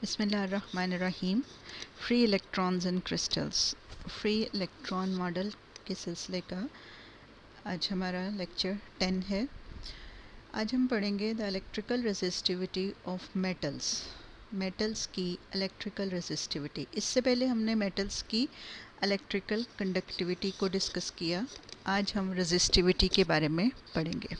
बिस्मिल्लाहिर्रहमानिर्रहीम। Free electrons and crystals, free electron model के सिलसिले का आज हमारा लेक्चर 10 है। आज हम पढ़ेंगे the electrical resistivity of metals, metals की इलेक्ट्रिकल रेजिस्टिविटी। इससे पहले हमने मेटल्स की इलेक्ट्रिकल कंडक्टिविटी को डिस्कस किया। आज हम रेजिस्टिविटी के बारे में पढ़ेंगे।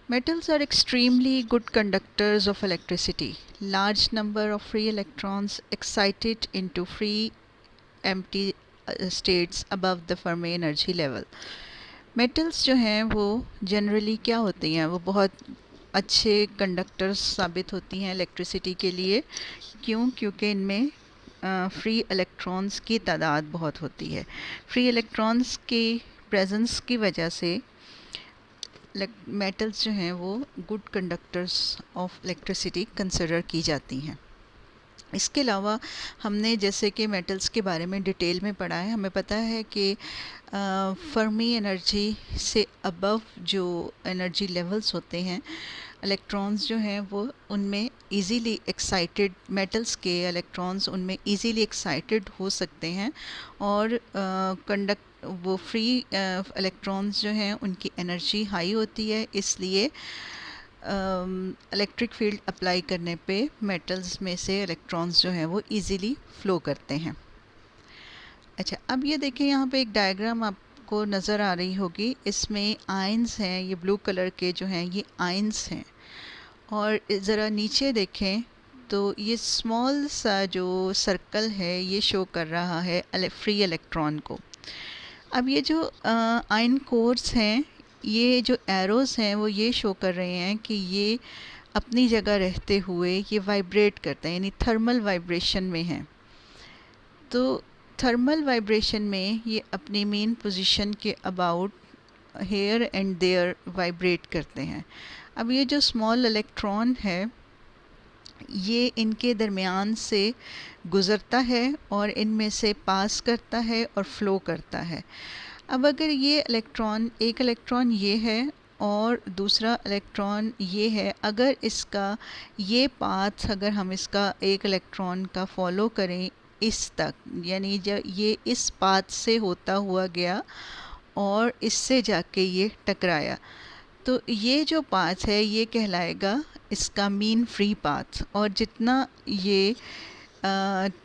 Metals are extremely good conductors of electricity. Large number of free electrons excited into free empty states above the Fermi energy level. Metals जो हैं वो जनरली क्या होती हैं, वो बहुत अच्छे कंडक्टर्स साबित होती हैं इलेक्ट्रिसिटी के लिए। क्यों? क्योंकि इनमें फ्री इलेक्ट्रॉन्स की तादाद बहुत होती है। फ्री इलेक्ट्रॉन्स की प्रेजेंस की वजह से मेटल्स जो हैं वो good conductors of electricity consider की जाती हैं। इसके अलावा हमने जैसे कि मेटल्स के बारे में डिटेल में पढ़ा है, हमें पता है कि फर्मी एनर्जी से अबव जो एनर्जी लेवल्स होते हैं, इलेक्ट्रॉन्स जो हैं वो उनमें इजीली एक्साइटेड, मेटल्स के इलेक्ट्रॉन्स उनमें इजीली एक्साइटेड हो सकते हैं और वो फ्री इलेक्ट्रॉन्स जो हैं उनकी एनर्जी हाई होती है। इसलिए इलेक्ट्रिक फील्ड अप्लाई करने पे मेटल्स में से इलेक्ट्रॉन्स जो हैं वो इजीली फ्लो करते हैं। अच्छा, अब ये देखें, यहाँ पे एक डायग्राम आपको नज़र आ रही होगी। इसमें आयंस हैं, ये ब्लू कलर के जो हैं ये आयंस हैं। और ज़रा नीचे देखें तो ये स्मॉल सा जो सर्कल है ये शो कर रहा है फ्री इलेक्ट्रॉन को। अब ये जो आयन कोर्स हैं, ये जो एरोस हैं वो ये शो कर रहे हैं कि ये अपनी जगह रहते हुए ये वाइब्रेट करते हैं, यानी थर्मल वाइब्रेशन में हैं। तो थर्मल वाइब्रेशन में ये अपनी मेन पोजीशन के about here and there vibrate करते हैं। अब ये जो स्मॉल इलेक्ट्रॉन है ये इनके दरमियान से गुज़रता है और इनमें से पास करता है और फ्लो करता है। अब अगर ये इलेक्ट्रॉन, एक इलेक्ट्रॉन ये है और दूसरा इलेक्ट्रॉन ये है, अगर इसका ये पाथ, अगर हम इसका एक इलेक्ट्रॉन का फॉलो करें इस तक, यानी जब ये इस पाथ से होता हुआ गया और इससे जाके ये टकराया, तो ये जो पाथ है ये कहलाएगा इसका मीन फ्री पाथ। और जितना ये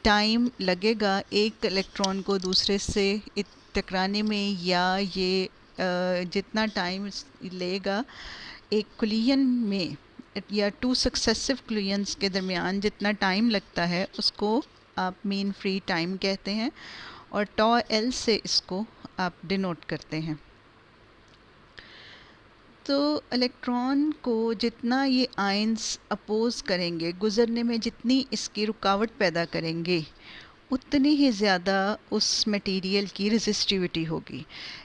टाइम लगेगा एक इलेक्ट्रॉन को दूसरे से टकराने में, या ये जितना टाइम लेगा एक कोलिजन में या टू सक्सेसिव कोलिजन्स के दरमियान जितना टाइम लगता है उसको आप मीन फ्री टाइम कहते हैं और टॉ एल से इसको आप डिनोट करते हैं। तो इलेक्ट्रॉन को जितना ये आयंस अपोज करेंगे, गुज़रने में जितनी इसकी रुकावट पैदा करेंगे, उतनी ही ज़्यादा उस मटेरियल की रेजिस्टिविटी होगी।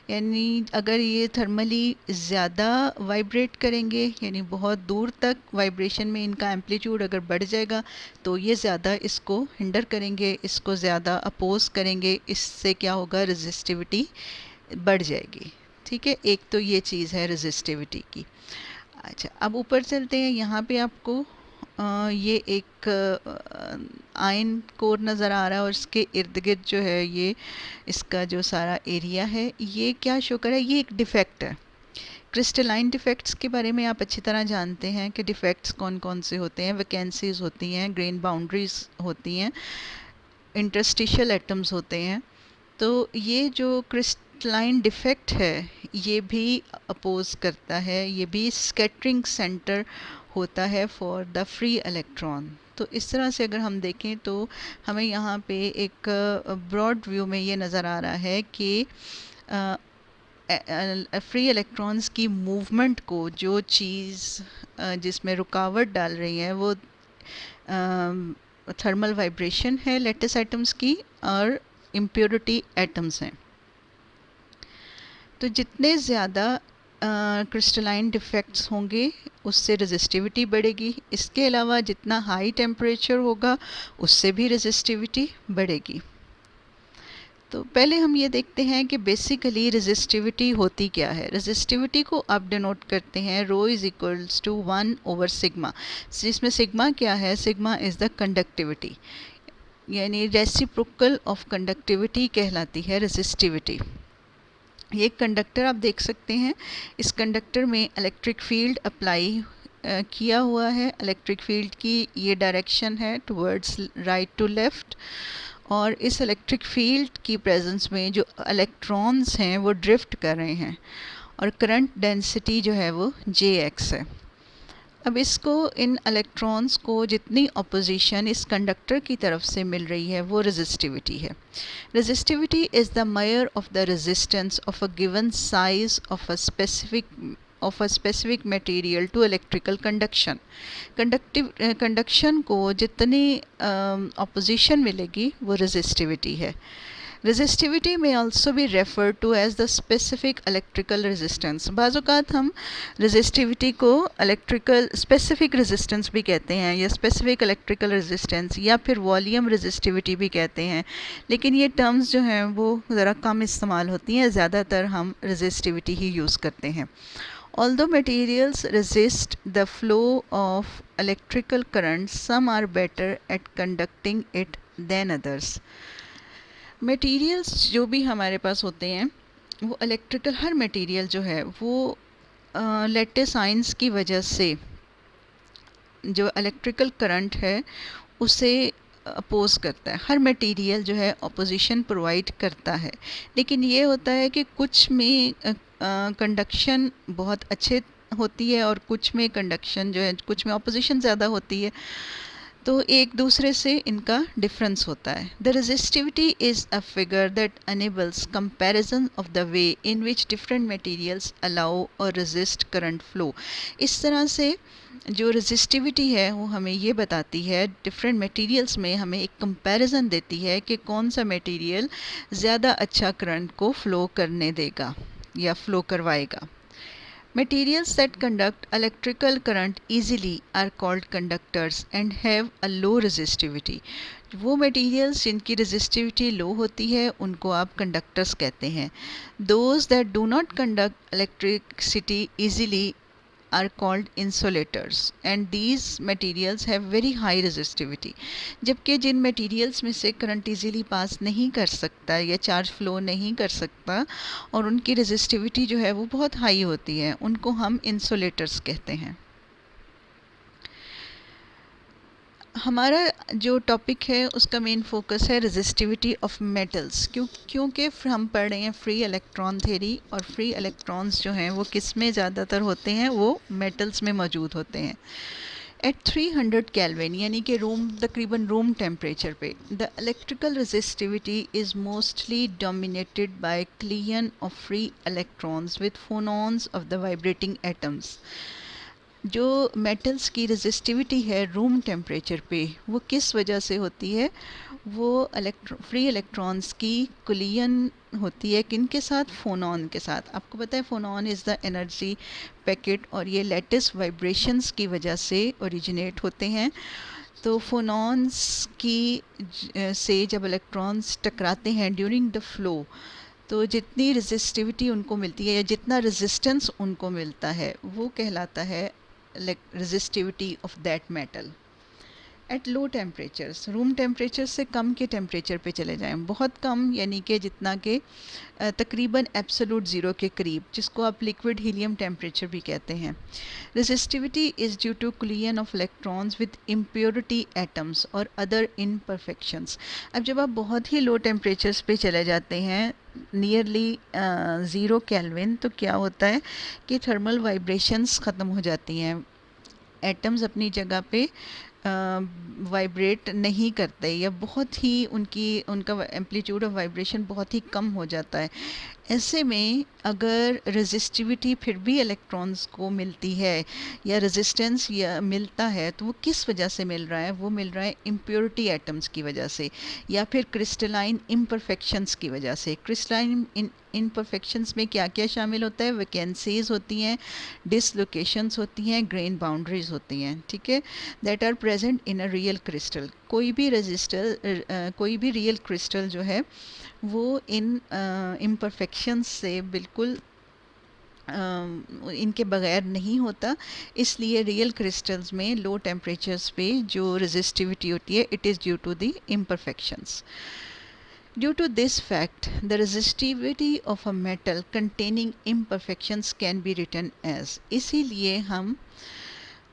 यानी अगर ये थर्मली ज़्यादा वाइब्रेट करेंगे, यानी बहुत दूर तक वाइब्रेशन में इनका एम्पलीट्यूड अगर बढ़ जाएगा, तो ये ज़्यादा इसको हिंडर करेंगे, इसको ज़्यादा अपोज करेंगे। इससे क्या होगा, रेजिस्टिविटी बढ़ जाएगी। ठीक है, एक तो ये चीज़ है रेजिस्टिविटी की। अच्छा, अब ऊपर चलते हैं। यहाँ पे आपको ये एक आयन कोर नज़र आ रहा है और इसके इर्द गिर्द जो है ये इसका जो सारा एरिया है ये क्या शो कर रहा है, ये एक डिफेक्ट है। क्रिस्टलाइन डिफेक्ट्स के बारे में आप अच्छी तरह जानते हैं कि डिफेक्ट्स कौन कौन से होते हैं। वैकेंसीज होती हैं, ग्रेन बाउंड्रीज होती हैं, इंटरस्टिशियल एटम्स होते हैं। तो ये जो क्रिस्टलाइन डिफेक्ट है ये भी अपोज करता है, ये भी स्कैटरिंग सेंटर होता है फॉर द फ्री इलेक्ट्रॉन। तो इस तरह से अगर हम देखें तो हमें यहाँ पे एक ब्रॉड व्यू में ये नज़र आ रहा है कि फ्री इलेक्ट्रॉन्स की मूवमेंट को जो चीज़ जिसमें रुकावट डाल रही है वो थर्मल वाइब्रेशन है लेटिस एटम्स की और इम्प्योरिटी एटम्स हैं। तो जितने ज़्यादा क्रिस्टलाइन डिफेक्ट्स होंगे उससे रेजिस्टिविटी बढ़ेगी। इसके अलावा जितना हाई टेम्परेचर होगा उससे भी रेजिस्टिविटी बढ़ेगी। तो पहले हम ये देखते हैं कि बेसिकली रेजिस्टिविटी होती क्या है। रेजिस्टिविटी को आप डिनोट करते हैं rho is equals to 1 over sigma, जिसमें सिग्मा क्या है, सिग्मा इज़ द कंडक्टिविटी, यानी रेसिप्रोकल ऑफ कंडक्टिविटी कहलाती है रेजिस्टिविटी। ये एक कंडक्टर आप देख सकते हैं, इस कंडक्टर में इलेक्ट्रिक फील्ड अप्लाई किया हुआ है। इलेक्ट्रिक फील्ड की ये डायरेक्शन है टुवर्ड्स राइट टू लेफ़्ट, और इस इलेक्ट्रिक फील्ड की प्रेजेंस में जो इलेक्ट्रॉन्स हैं वो ड्रिफ्ट कर रहे हैं, और करंट डेंसिटी जो है वो Jx है। अब इसको, इन इलेक्ट्रॉन्स को जितनी अपोजिशन इस कंडक्टर की तरफ से मिल रही है वो रेजिस्टिविटी है। Resistivity is the measure of the resistance of a given size of a specific material to electrical conduction. Conduction को जितनी अपोजिशन मिलेगी वो रेजिस्टिविटी है। रेजिस्टिविटी में ऑल्सो भी refer to as the specific electrical resistance. बाज़ औक़ात हम रेजिस्टिविटी को इलेक्ट्रिकल स्पेसिफिक रेजिस्टेंस भी कहते हैं, या स्पेसिफिक इलेक्ट्रिकल रेजिस्टेंस, या फिर वॉल्यूम रेजिस्टिविटी भी कहते हैं, लेकिन ये टर्म्स जो हैं वो ज़रा कम इस्तेमाल होती हैं, ज़्यादातर हम रेजिस्टिविटी ही यूज़ करते हैं। Although materials resist the flow of electrical current, some are better at conducting it than others. Materials जो भी हमारे पास होते हैं वो इलेक्ट्रिकल, हर मटेरियल जो है वो लेटिस आयंस की वजह से जो इलेक्ट्रिकल करंट है उसे अपोज करता है। हर मटेरियल जो है अपोजिशन प्रोवाइड करता है, लेकिन ये होता है कि कुछ में कंडक्शन बहुत अच्छे होती है और कुछ में कंडक्शन जो है, कुछ में अपोजिशन ज़्यादा होती है, तो एक दूसरे से इनका डिफरेंस होता है। The resistivity is a figure that enables comparison of the way in which different materials allow और रेजिस्ट करंट फ्लो। इस तरह से जो रेजिस्टिविटी है वो हमें ये बताती है, डिफरेंट मटेरियल्स में हमें एक कंपैरिजन देती है कि कौन सा मटेरियल ज़्यादा अच्छा करंट को फ़्लो करने देगा या फ़्लो करवाएगा। Materials that conduct electrical current easily are called conductors and have a low resistivity. वो मटेरियल्स जिनकी रेजिस्टिविटी लो होती है उनको आप कंडक्टर्स कहते हैं। Those that do not conduct electricity easily are called insulators and these materials have very high resistivity. जबकि जिन materials में से करंट इजीली पास नहीं कर सकता या चार्ज फ्लो नहीं कर सकता और उनकी रेजिस्टिविटी जो है वो बहुत हाई होती है, उनको हम इंसुलेटर्स कहते हैं। हमारा जो टॉपिक है उसका मेन फोकस है रेजिस्टिविटी ऑफ मेटल्स, क्योंकि हम पढ़ रहे हैं फ्री इलेक्ट्रॉन थ्योरी, और फ्री इलेक्ट्रॉन्स जो हैं वो किस में ज़्यादातर होते हैं, वो मेटल्स में मौजूद होते हैं। एट 300 केल्विन यानी कि तकरीबन रूम टेम्परेचर पे the electrical resistivity is mostly dominated by collision of free electrons with phonons of the vibrating atoms. जो मेटल्स की रेजिस्टिविटी है रूम टेम्परेचर पे वो किस वजह से होती है, वो फ्री इलेक्ट्रॉन्स की कुलियन होती है, किन के साथ, फोनॉन के साथ। आपको पता है फोनॉन इज़ द एनर्जी पैकेट, और ये लेटिस वाइब्रेशंस की वजह से ओरिजिनेट होते हैं। तो फोनॉन्स की से जब इलेक्ट्रॉन्स टकराते हैं ड्यूरिंग द फ्लो, तो जितनी रेजिस्टिविटी उनको मिलती है या जितना रेजिस्टेंस उनको मिलता है वो कहलाता है resistivity of that metal. At low temperatures, room temperature से कम के टेम्परेचर पे चले जाएं, बहुत कम यानी कि जितना कि तकरीबन एब्सोलूट ज़ीरो के करीब, जिसको आप लिक्विड हीलियम टेम्परेचर भी कहते हैं। Resistivity is due to collision of electrons with impurity atoms और अदर इम्परफेक्शंस। अब जब आप बहुत ही लो टेम्परेचर्स पे चले जाते हैं, नियरली 0 केल्विन, तो क्या होता है कि थर्मल वाइब्रेशंस ख़त्म हो जाती हैं, एटम्स अपनी जगह पे वाइब्रेट नहीं करते या बहुत ही उनका एम्पलीट्यूड ऑफ वाइब्रेशन बहुत ही कम हो जाता है। ऐसे में अगर रेजिस्टिविटी फिर भी इलेक्ट्रॉन्स को मिलती है या रेजिस्टेंस या मिलता है, तो वो किस वजह से मिल रहा है, वो मिल रहा है इम्प्योरिटी एटम्स की वजह से या फिर क्रिस्टलाइन इम्परफेक्शंस की वजह से। क्रिस्टलाइन इम्परफेक्शंस में क्या क्या शामिल होता है, वैकेंसीज होती हैं, डिसलोकेशंस होती हैं, ग्रेन बाउंड्रीज होती हैं, ठीक है, that are present in a real crystal. कोई भी रियल क्रिस्टल जो है वो इन इम्परफेक्शंस से बिल्कुल इनके बगैर नहीं होता। इसलिए रियल क्रिस्टल्स में लो टेम्परेचर्स पे जो रेजिस्टिविटी होती है, it is due to the imperfections. Due to this fact, the resistivity of a metal containing imperfections can be written as, इसीलिए हम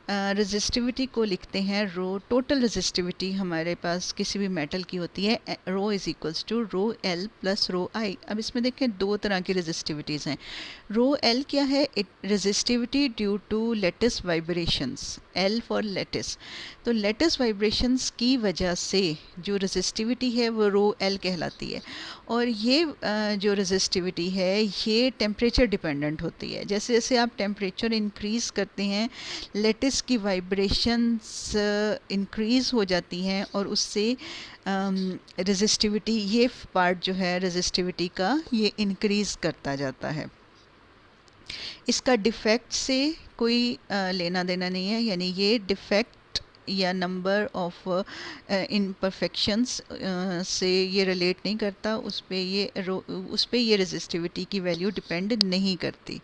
रेजिस्टिविटी को लिखते हैं रो। टोटल रेजिस्टिविटी हमारे पास किसी भी मेटल की होती है rho is equals to rho L plus rho I. अब इसमें देखें दो तरह की रेजिस्टिविटीज़ हैं। रो एल क्या है? It resistivity due to lattice vibrations, L for lattice. तो लेटिस वाइब्रेशंस की वजह से जो रेजिस्टिविटी है वो रो एल कहलाती है। और ये जो रेजिस्टिविटी है ये टेम्परेचर डिपेंडेंट होती है। जैसे जैसे आप टेम्परेचर इंक्रीज़ करते हैं, लेटिस की वाइब्रेशंस इंक्रीज़ हो जाती हैं और उससे रेजिस्टिविटी, ये पार्ट जो है रेजिस्टिविटी का, ये इंक्रीज़ करता जाता है। इसका डिफेक्ट से कोई लेना देना नहीं है, यानी ये डिफेक्ट या नंबर ऑफ इम्परफेक्शंस से ये रिलेट नहीं करता, उस पे ये रेजिस्टिविटी की वैल्यू डिपेंड नहीं करती।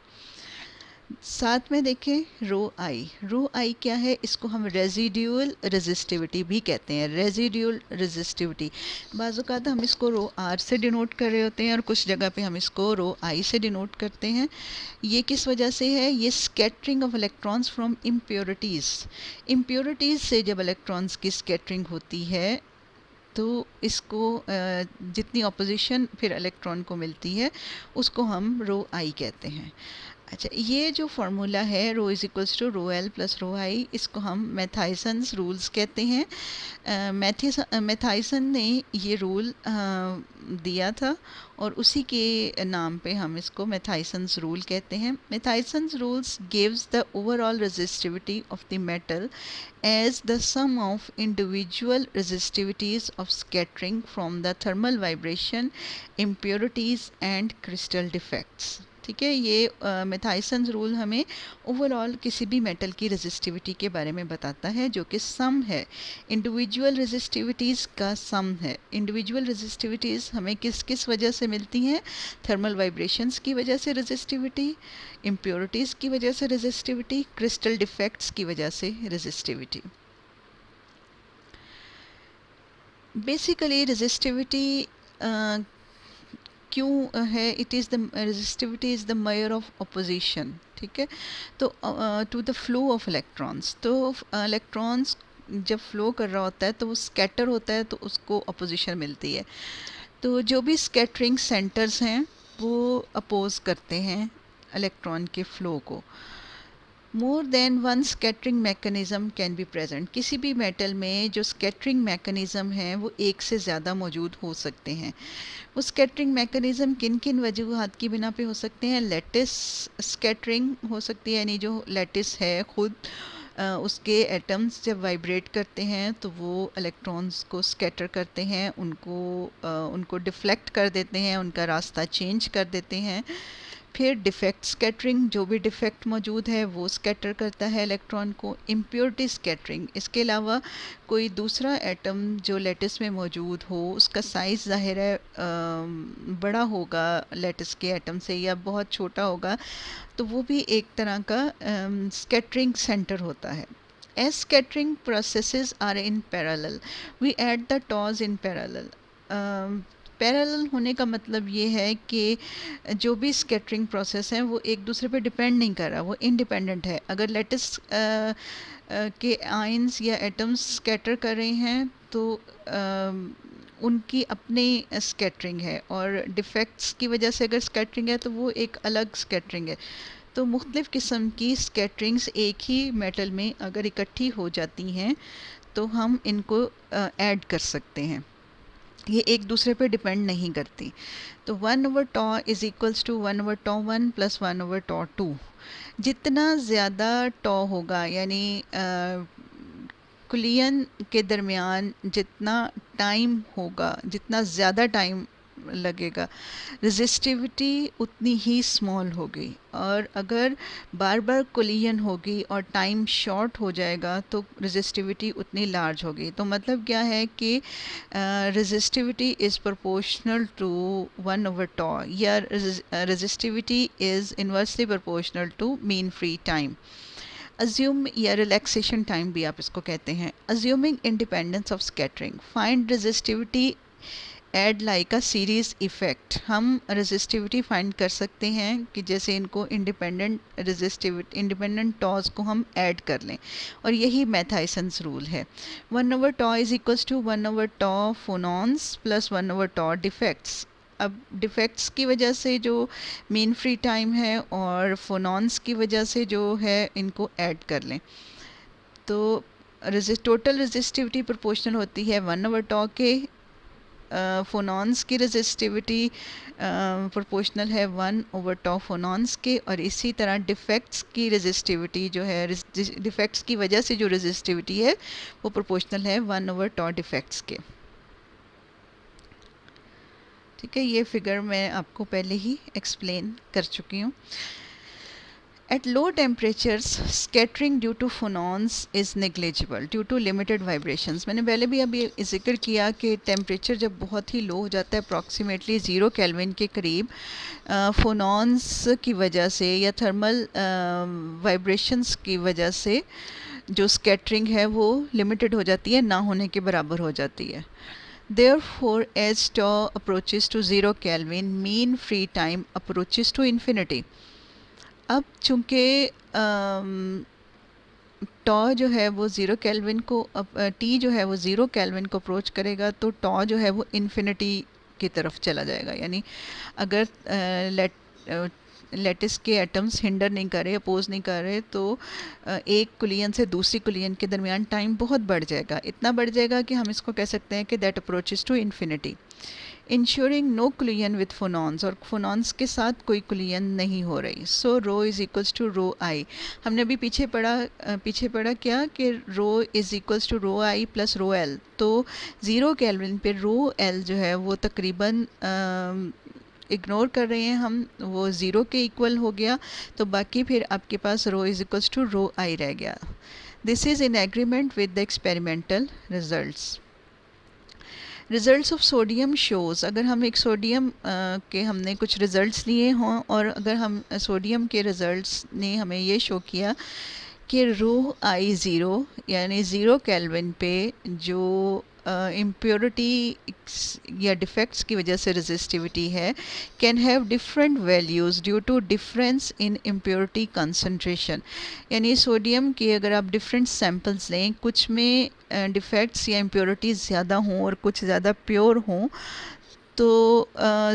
साथ में देखें रो आई क्या है? इसको हम रेजिड्यूल रेजिस्टिविटी भी कहते हैं। रेजिड्यूल रेजिस्टिविटी बाज़ औक़ात हम इसको रो आर से डिनोट कर रहे होते हैं और कुछ जगह पे हम इसको रो आई से डिनोट करते हैं। ये किस वजह से है? ये scattering of electrons from impurities से जब इलेक्ट्रॉन्स की स्कैटरिंग होती है तो इसको जितनी ऑपोजिशन फिर इलेक्ट्रॉन को मिलती है उसको हम रो आई कहते हैं। अच्छा, ये जो फार्मूला है rho is equals to rho L plus rho I, इसको हम मैथाइसन्स रूल्स कहते हैं। मैथाइसन ने ये रूल दिया था और उसी के नाम पे हम इसको मैथाइसन्स रूल कहते हैं। Matthiessen's rules gives the overall resistivity of the metal as the sum of individual resistivities of scattering from the thermal vibration, impurities and crystal defects। ठीक है, ये मैथाइसन्स रूल हमें ओवरऑल किसी भी मेटल की रेजिस्टिविटी के बारे में बताता है, जो कि सम है, इंडिविजुअल रेजिस्टिविटीज़ का सम है। इंडिविजुअल रेजिस्टिविटीज़ हमें किस किस वजह से मिलती हैं? थर्मल वाइब्रेशंस की वजह से रेजिस्टिविटी, इम्प्योरिटीज़ की वजह से रेजिस्टिविटी, क्रिस्टल डिफेक्ट्स की वजह से रेजिस्टिविटी। बेसिकली रेजिस्टिविटी क्यों है? It is the resistivity is the measure of opposition. ठीक है, तो to the flow of electrons. तो इलेक्ट्रॉन्स जब फ्लो कर रहा होता है तो वो स्कैटर होता है तो उसको अपोजिशन मिलती है। तो जो भी स्कैटरिंग सेंटर्स हैं वो अपोज करते हैं इलेक्ट्रॉन के फ्लो को। More than one scattering mechanism can be present. किसी भी मेटल में जो स्कैटरिंग मैकेनिज़्म है वो एक से ज़्यादा मौजूद हो सकते हैं। वो स्कैटरिंग मैकेनिज़्म किन किन वजूहात की बिना पे हो सकते हैं? लेटिस स्कैटरिंग हो सकती है, यानी जो लेटिस है खुद उसके एटम्स जब वाइब्रेट करते हैं तो वो इलेक्ट्रॉन्स को स्कैटर करते हैं, उनको डिफ्लेक्ट कर देते हैं, उनका रास्ता चेंज कर देते हैं। फिर डिफेक्ट स्कैटरिंग, जो भी डिफेक्ट मौजूद है वो स्कैटर करता है इलेक्ट्रॉन को। इम्प्योरिटी स्कैटरिंग, इसके अलावा कोई दूसरा एटम जो लेटिस में मौजूद हो उसका साइज़ ज़ाहिर है बड़ा होगा लेटिस के एटम से या बहुत छोटा होगा, तो वो भी एक तरह का स्कैटरिंग सेंटर होता है। As scattering processes are in parallel, we add the TOS in parallel. Parallel होने का मतलब ये है कि जो भी स्कैटरिंग प्रोसेस है वो एक दूसरे पे डिपेंड नहीं कर रहा, वो इंडिपेंडेंट है। अगर लेटिस के आयंस या एटम्स स्कैटर कर रहे हैं तो उनकी अपनी स्कैटरिंग है, और डिफेक्ट्स की वजह से अगर स्कैटरिंग है तो वो एक अलग स्कैटरिंग है। तो मुख्तलिफ़ किस्म की स्कैटरिंग्स एक ही मेटल में अगर इकट्ठी हो जाती हैं तो हम इनको ऐड कर सकते हैं, ये एक दूसरे पे डिपेंड नहीं करती। तो 1/τ इज़ इक्वल्स टू 1/τ1 प्लस 1/τ2। जितना ज़्यादा टॉ होगा, यानी कुलियन के दरमियान जितना टाइम होगा, जितना ज़्यादा टाइम लगेगा, रेजिस्टिविटी उतनी ही स्मॉल होगी। और अगर बार बार कोलिजन होगी और टाइम शॉर्ट हो जाएगा तो रेजिस्टिविटी उतनी लार्ज होगी। तो मतलब क्या है कि रेजिस्टिविटी इज़ प्रोपोर्शनल टू 1/τ, या resistivity is inversely proportional to mean free time. Assume या रिलैक्सेशन टाइम भी आप इसको कहते हैं। Assuming independence of scattering, find resistivity add like a series effect. हम रेजिस्टिविटी फाइंड कर सकते हैं कि जैसे इनको इंडिपेंडेंट टॉज को हम ऐड कर लें, और यही मैथाइसन्स रूल है। 1/τ is equals to 1/τ phonons plus 1/τ defects. अब डिफेक्ट्स की वजह से जो मीन फ्री टाइम है और फोनॉन्स की वजह से जो है इनको ऐड कर लें, तो टोटल रेजिस्टिविटी प्रोपोर्शनल होती है 1/τ के। फोनॉन्स की रेजिस्टिविटी प्रोपोर्शनल है 1/τ फोनॉन्स के, और इसी तरह डिफेक्ट्स की रेजिस्टिविटी जो है, डिफेक्ट्स की वजह से जो रेजिस्टिविटी है वो प्रोपोर्शनल है 1/τ डिफेक्ट्स के। ठीक है, ये फिगर मैं आपको पहले ही एक्सप्लेन कर चुकी हूँ। At low temperatures, scattering due to phonons is negligible due to limited vibrations. मैंने पहले भी अभी जिक्र किया कि टेम्परेचर जब बहुत ही लो हो जाता है, अप्रॉक्सीमेटली 0 केल्विन के करीब, फोनॉन्स की वजह से या थर्मल वाइब्रेशंस की वजह से जो स्कैटरिंग है वो लिमिटेड हो जाती है, ना होने के बराबर हो जाती है। Therefore, as tau approaches to 0 Kelvin, mean free time approaches to infinity. अब चूँकि टॉ जो है वो 0 केल्विन को, टी जो है वो 0 केल्विन को अप्रोच करेगा, तो टॉ जो है वो इन्फिनिटी की तरफ चला जाएगा। यानी अगर लेटिस के एटम्स हिंडर नहीं कर रहे, अपोज नहीं कर रहे, तो एक कुलियन से दूसरी कुलियन के दरमियान टाइम बहुत बढ़ जाएगा। इतना बढ़ जाएगा कि हम इसको कह सकते हैं कि that approaches to infinity. Ensuring no collision with phonons, और फोनॉन्स के साथ कोई कुलियन नहीं हो रही। So rho is equals to rho I. हमने अभी पीछे पढ़ा क्या कि rho is equals to rho I plus rho L. तो 0 केल्विन पे रो एल जो है वो तकरीबन इग्नोर कर रहे हैं हम, वो 0 के इक्वल हो गया, तो बाकी फिर आपके पास रो इज़ इक्वल्स टू रो आई रह गया। This is in agreement with the experimental results. Results of sodium shows, अगर हम एक सोडियम के हमने कुछ रिज़ल्ट्स लिए हों, और अगर हम सोडियम के रिज़ल्ट्स ने हमें ये शो किया कि रो आई 0 यानी 0 केल्विन पे जो इम्प्योरिटी या डिफेक्ट्स की वजह से रेजिस्टिविटी है, can have different values due to difference in impurity concentration. यानी सोडियम के अगर आप डिफरेंट सैम्पल्स लें, कुछ में डिफेक्ट्स या इम्प्योरिटीज़ ज़्यादा हों और कुछ ज़्यादा प्योर हों, तो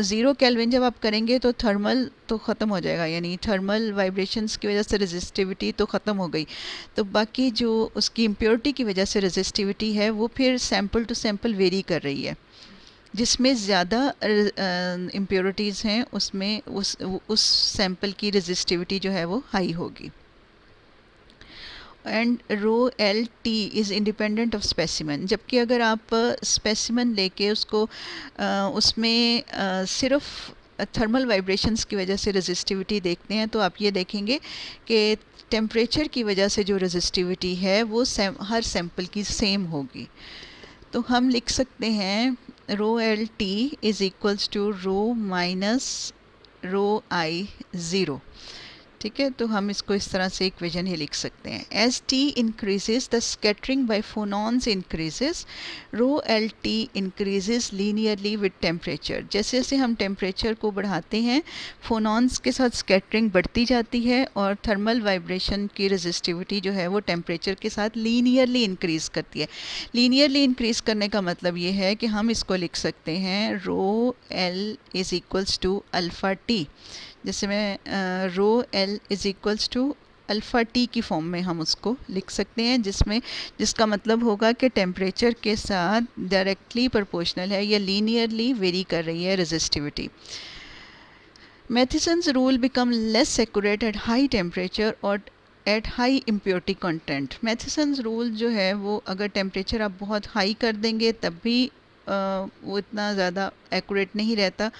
0 केल्विन जब आप करेंगे तो थर्मल तो ख़त्म हो जाएगा, यानी थर्मल वाइब्रेशंस की वजह से रेजिस्टिविटी तो ख़त्म हो गई। तो बाकी जो उसकी इम्प्योरिटी की वजह से रेजिस्टिविटी है वो फिर सैम्पल टू सैम्पल वेरी कर रही है। जिसमें ज़्यादा इम्प्योरिटीज़ हैं उसमें उस सैम्पल की रेजिस्टिविटी जो है वो हाई होगी। And row L T is independent of specimen. जबकि अगर आप स्पेसिमन लेके उसको उसमें सिर्फ थर्मल वाइब्रेशंस की वजह से रेजिस्टिविटी देखते हैं, तो आप ये देखेंगे कि टेम्परेचर की वजह से जो रेजिस्टिविटी है वो हर सैम्पल की सेम होगी। तो हम लिख सकते हैं rho L T is equals to rho minus rho I 0। ठीक है, तो हम इसको इस तरह से इक्वेशन ही लिख सकते हैं। As T increases the scattering by phonons increases, rho L T increases linearly with temperature. जैसे जैसे हम टेम्परेचर को बढ़ाते हैं, फोनॉन्स के साथ स्कैटरिंग बढ़ती जाती है, और थर्मल वाइब्रेशन की रेजिस्टिविटी जो है वो टेम्परेचर के साथ लीनियरली इंक्रीज़ करती है। लीनियरली इंक्रीज़ करने का मतलब ये है कि हम इसको लिख सकते हैं rho L is equals to alpha T. जैसे मैं rho L is equals to alpha T की फॉर्म में हम उसको लिख सकते हैं, जिसका मतलब होगा कि टेम्परेचर के साथ डायरेक्टली प्रोपोर्शनल है या लीनियरली वेरी कर रही है resistivity. Matthiessen's rule become less accurate at high temperature और at high impurity content. Matthiessen's rule जो है वो अगर टेम्परेचर आप बहुत हाई कर देंगे तब भी वो इतना ज़्यादा एक्यूरेट नहीं रहता,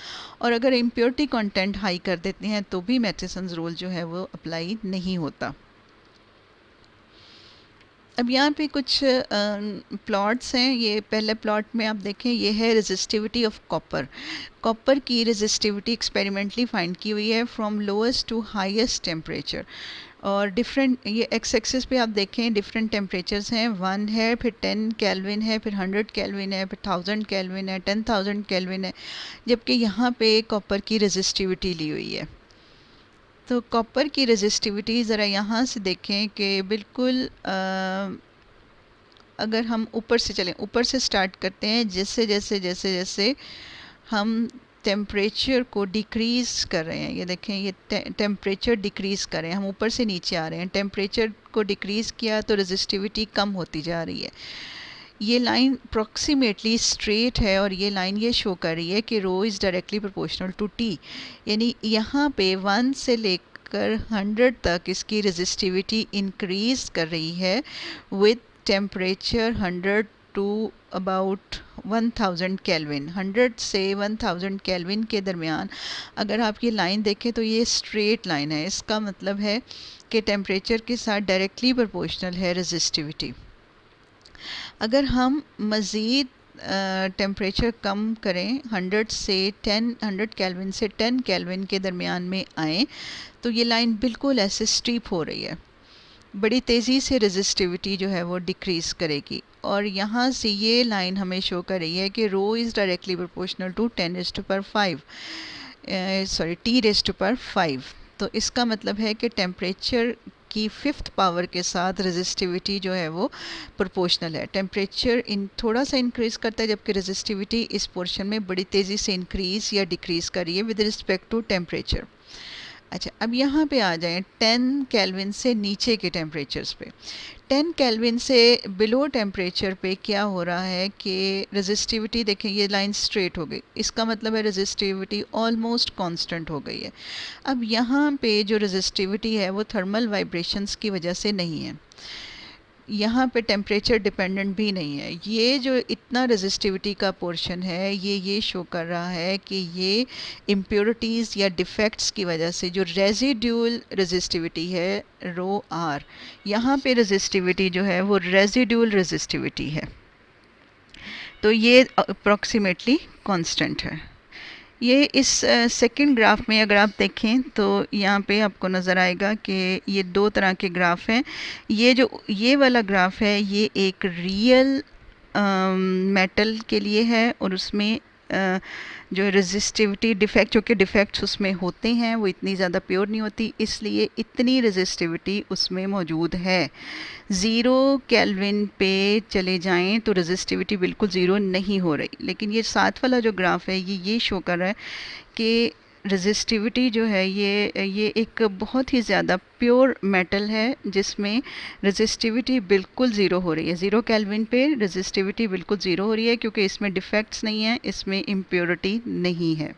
और अगर इम्प्योरिटी कंटेंट हाई कर देते हैं तो भी मैथेसन्स रूल जो है वो अप्लाई नहीं होता। अब यहाँ पे कुछ प्लॉट्स हैं। ये पहले प्लॉट में आप देखें, ये है रेजिस्टिविटी ऑफ कॉपर। कॉपर की रेजिस्टिविटी एक्सपेरिमेंटली फाइंड की हुई है from lowest to highest temperature, और डिफरेंट, ये एक्स एक्सिस पे आप देखें डिफरेंट टेम्परेचर्स हैं। 1 है, फिर 10 केल्विन है, फिर 100 केल्विन है, फिर 1000 केल्विन है, 10,000 केल्विन है, जबकि यहाँ पे कॉपर की रेजिस्टिविटी ली हुई है। तो कॉपर की रेजिस्टिविटी ज़रा यहाँ से देखें कि बिल्कुल अगर हम ऊपर से चलें, ऊपर से स्टार्ट करते हैं, जैसे जैसे जैसे जैसे हम टेम्परेचर को डिक्रीज़ कर रहे हैं, ये देखें ये टेम्परेचर डिक्रीज़ कर रहे हैं, हम ऊपर से नीचे आ रहे हैं, टेम्परेचर को डिक्रीज़ किया तो रेजिस्टिविटी कम होती जा रही है। ये लाइन अप्रॉक्सीमेटली स्ट्रेट है, और ये लाइन ये शो कर रही है कि rho is directly proportional to T, यानी यहाँ पे 1 से लेकर 100 तक इसकी रेजिस्टिविटी इंक्रीज़ कर रही है with temperature 100 to about 1000 kelvin. 100 से 1000 केल्विन के दरमियान अगर आप ये लाइन देखें तो ये स्ट्रेट लाइन है, इसका मतलब है कि टेम्परेचर के साथ डायरेक्टली प्रोपोर्शनल है रेजिस्टिविटी। अगर हम मज़ीद टेम्परेचर कम करें, 100 केल्विन से 10 केल्विन के दरमियान में आएँ, तो ये लाइन बिल्कुल ऐसे स्टीप हो रही है, बड़ी तेज़ी से रेजिस्टिविटी जो है वो डिक्रीज़ करेगी, और यहाँ से ये लाइन हमें शो कर रही है कि rho is directly proportional to 10⁵, sorry T⁵. तो इसका मतलब है कि टेम्परेचर की 5th पावर के साथ रेजिस्टिविटी जो है वो प्रोपोर्शनल है। टेम्परेचर थोड़ा सा इंक्रीज़ करता है, जबकि रेजिस्टिविटी इस पोर्शन में बड़ी तेज़ी से इंक्रीज़ या डिक्रीज़ कर रही है विद रिस्पेक्ट टू टेम्परेचर। अच्छा, अब यहाँ पे आ जाएं 10 केल्विन से नीचे के टेम्परेचर्स पे। 10 केल्विन से बिलो टेम्परेचर पे क्या हो रहा है कि रेजिस्टिविटी देखें, ये लाइन स्ट्रेट हो गई, इसका मतलब है रेजिस्टिविटी ऑलमोस्ट कांस्टेंट हो गई है। अब यहाँ पे जो रेजिस्टिविटी है वो थर्मल वाइब्रेशंस की वजह से नहीं है, यहाँ पे टेम्परेचर डिपेंडेंट भी नहीं है। ये जो इतना रेजिस्टिविटी का पोर्शन है, ये शो कर रहा है कि ये इम्प्योरिटीज़ या डिफेक्ट्स की वजह से जो रेजिड्यूल रेजिस्टिविटी है रो आर, यहाँ पे रेजिस्टिविटी जो है वो रेजिड्यूल रेजिस्टिविटी है, तो ये अप्रॉक्सीमेटली कांस्टेंट है। ये इस सेकंड ग्राफ में अगर आप देखें तो यहाँ पे आपको नज़र आएगा कि ये 2 तरह के ग्राफ हैं। ये वाला ग्राफ है, ये एक रियल मेटल के लिए है, और उसमें जो रेजिस्टिविटी डिफ़ेक्ट, जो कि डिफ़ेक्ट्स उसमें होते हैं वो इतनी ज़्यादा प्योर नहीं होती, इसलिए इतनी रेजिस्टिविटी उसमें मौजूद है। 0 केल्विन पे चले जाएं तो रेजिस्टिविटी बिल्कुल ज़ीरो नहीं हो रही, लेकिन ये साथ वाला जो ग्राफ है ये शो कर रहा है कि रेजिस्टिविटी जो है ये एक बहुत ही ज़्यादा प्योर मेटल है जिसमें रेजिस्टिविटी बिल्कुल ज़ीरो हो रही है। 0 केल्विन पे रेजिस्टिविटी बिल्कुल ज़ीरो हो रही है, क्योंकि इसमें डिफेक्ट्स नहीं है, इसमें इम्प्योरिटी नहीं है।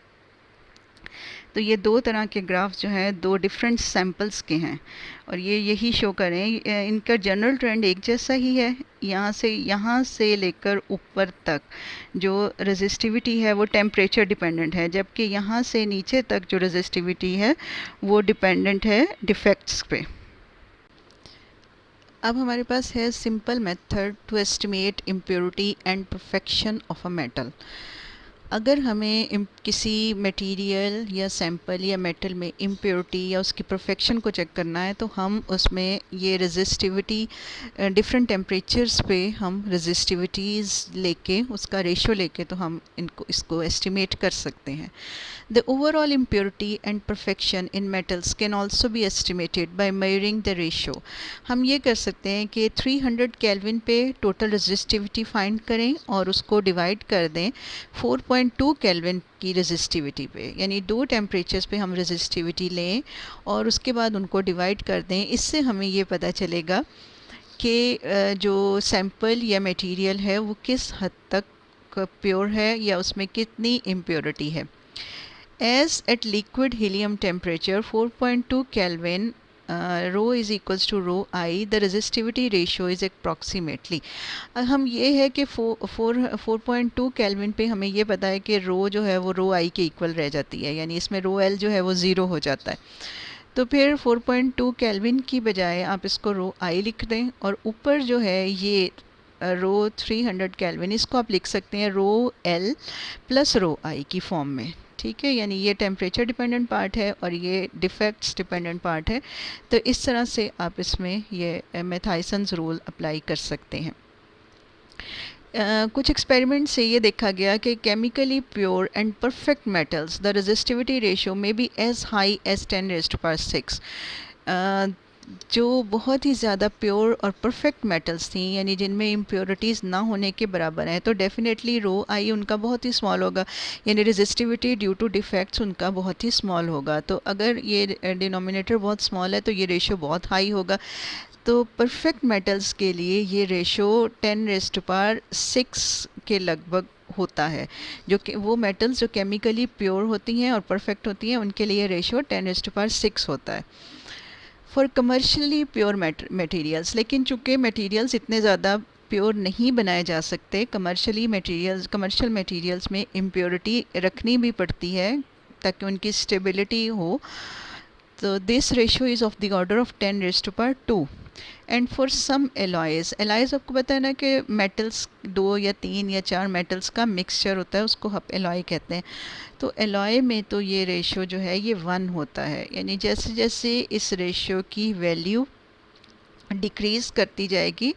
तो ये 2 तरह के ग्राफ जो हैं 2 डिफरेंट सैम्पल्स के हैं, और ये यही शो करें इनका जनरल ट्रेंड एक जैसा ही है। यहाँ से लेकर ऊपर तक जो रेजिस्टिविटी है वो टेम्परेचर डिपेंडेंट है, जबकि यहाँ से नीचे तक जो रेजिस्टिविटी है वो डिपेंडेंट है डिफेक्ट्स पे। अब हमारे पास है simple method to estimate impurity and perfection of a metal. अगर हमें किसी मटेरियल या सैंपल या मेटल में इम्प्योरिटी या उसकी परफेक्शन को चेक करना है, तो हम उसमें ये रेजिस्टिविटी डिफरेंट टेम्परेचर्स पे हम रेजिस्टिविटीज़ लेके उसका रेशो लेके तो हम इसको एस्टिमेट कर सकते हैं। The overall impurity and perfection in metals can also be estimated by measuring the ratio. हम ये कर सकते हैं कि 300 केल्विन पे टोटल रेजिस्टिविटी फाइंड करें और उसको डिवाइड कर दें 4.2 केल्विन की रेजिस्टिविटी पे, यानी 2 टेम्परेचर्स पे हम रेजिस्टिविटी लें और उसके बाद उनको डिवाइड कर दें। इससे हमें ये पता चलेगा कि जो सैंपल या मटेरियल है वो किस हद तक प्योर है या उसमें कितनी इम्प्योरिटी है। As at liquid helium temperature 4.2 Kelvin rho is equals to rho I, the resistivity ratio is approximately. हम ये है कि 4.2 केल्विन पे हमें ये पता है कि रो जो है वो रो आई के इक्वल रह जाती है, यानी इसमें रो एल जो है वो ज़ीरो हो जाता है। तो फिर 4.2 केल्विन की बजाय आप इसको रो आई लिख दें, और ऊपर जो है ये रो 300 केल्विन, इसको आप लिख सकते हैं रो एल प्लस रो आई की फॉर्म में। ठीक है, यानी ये टेम्परेचर डिपेंडेंट पार्ट है और ये डिफेक्ट्स डिपेंडेंट पार्ट है। तो इस तरह से आप इसमें ये मैथाइसन्स रूल अप्लाई कर सकते हैं। कुछ एक्सपेरिमेंट से ये देखा गया कि chemically pure and perfect metals the resistivity ratio में बी एज हाई एज 10⁻⁶। जो बहुत ही ज़्यादा प्योर और परफेक्ट मेटल्स थी, यानी जिनमें इम्प्योरिटीज़ ना होने के बराबर हैं, तो डेफिनेटली रो आई उनका बहुत ही स्मॉल होगा, यानी रेजिस्टिविटी ड्यू टू डिफेक्ट्स उनका बहुत ही स्मॉल होगा। तो अगर ये डिनोमिनेटर बहुत स्मॉल है तो ये रेशियो बहुत हाई होगा। तो परफेक्ट मेटल्स के लिए ये रेशो 10⁻⁶ के लगभग होता है। जो कि वो मेटल्स जो केमिकली प्योर होती हैं और परफेक्ट होती हैं, उनके लिए रेशो 10⁻⁶ होता है। फॉर कमर्शियली प्योर मटेरियल्स, लेकिन चूँकि मटेरियल्स इतने ज़्यादा प्योर नहीं बनाए जा सकते, कमर्शियल मटेरियल्स में इम्प्योरिटी रखनी भी पड़ती है ताकि उनकी स्टेबिलिटी हो। तो this ratio is of the order of 10⁻²। And for some alloys, alloys आपको पता है ना कि मेटल्स 2 या 3 या 4 मेटल्स का मिक्सचर होता है, उसको हम एलॉय कहते हैं। तो एलॉय में तो ये रेशियो जो है ये 1 होता है, यानी जैसे जैसे इस रेशियो की वैल्यू डिक्रीज़ करती जाएगी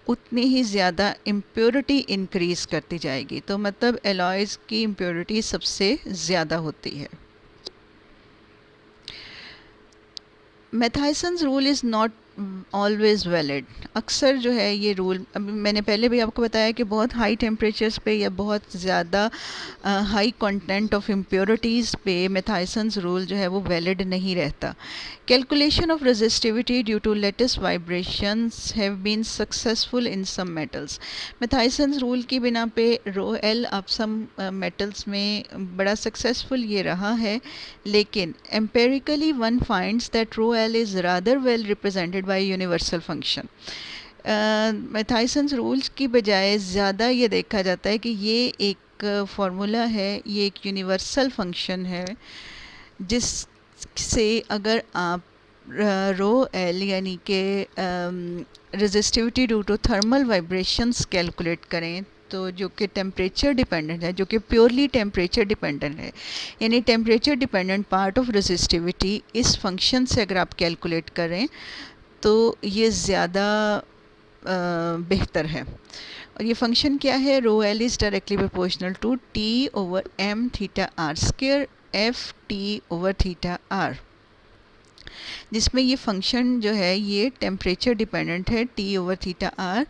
उतनी ही ज़्यादा इम्प्योरिटी इंक्रीज़ करती जाएगी। तो मतलब एलॉयज़ की इम्प्योरिटी सबसे ज़्यादा होती है। Matthiessen's rule is not always valid. अक्सर जो है ये रूल, अभी मैंने पहले भी आपको बताया कि बहुत हाई टेम्परेचर्स पे या बहुत ज़्यादा हाई कंटेंट ऑफ इम्प्योरिटीज़ पे मैथाइसन्स रूल जो है वो वैलिड नहीं रहता। Calculation of resistivity due to lattice vibrations have been successful in some metals. Matthiessen's rule की बिना पे रो एल आप सम मेटल्स में बड़ा सक्सेसफुल ये रहा है, लेकिन empirically one finds that rho L is rather well represented by universal function. Matthiessen's rules की बजाय ज़्यादा ये देखा जाता है कि ये एक फार्मूला है, ये एक यूनिवर्सल फंक्शन है, जिससे अगर आप रो एल यानी कि resistivity due to thermal vibrations calculate करें, तो जो कि टेम्परेचर डिपेंडेंट है, जो कि प्योरली टेम्परेचर डिपेंडेंट है, यानी temperature dependent part of resistivity इस फंक्शन से अगर आप कैलकुलेट करें तो ये ज़्यादा बेहतर है। और ये फंक्शन क्या है? Rho L is directly proportional to T over M theta R square F T over theta R, जिसमें ये फंक्शन जो है ये टेम्परेचर डिपेंडेंट है टी ओवर थीटा आर,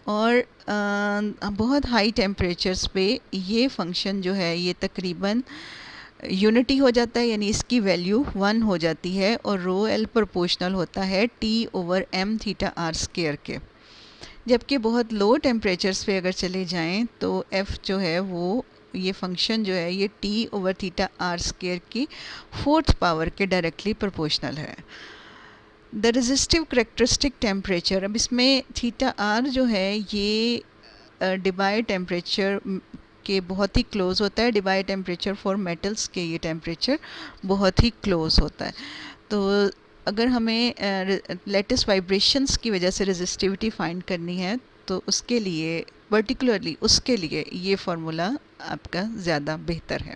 और बहुत हाई टेम्परेचर्स पे ये फंक्शन जो है ये तकरीबन यूनिटी हो जाता है, यानी इसकी वैल्यू 1 हो जाती है, और रो एल प्रोपोर्शनल होता है T over M theta R square के। जबकि बहुत लो टेम्परेचर्स पे अगर चले जाएं तो एफ़ जो है वो ये फंक्शन जो है ये T over theta R square की 4th पावर के डायरेक्टली प्रोपोर्शनल है। द रेजिस्टिव करेक्टरिस्टिक टेम्परेचर, अब इसमें थीटा आर जो है ये डिबाई टेम्परेचर के बहुत ही क्लोज होता है। डिबाई टेम्परेचर फॉर मेटल्स के ये टेम्परेचर बहुत ही क्लोज होता है। तो अगर हमें लेटेस्ट वाइब्रेशंस की वजह से रेजिस्टिविटी फाइंड करनी है तो उसके लिए पर्टिकुलरली उसके लिए ये फार्मूला आपका ज़्यादा बेहतर है।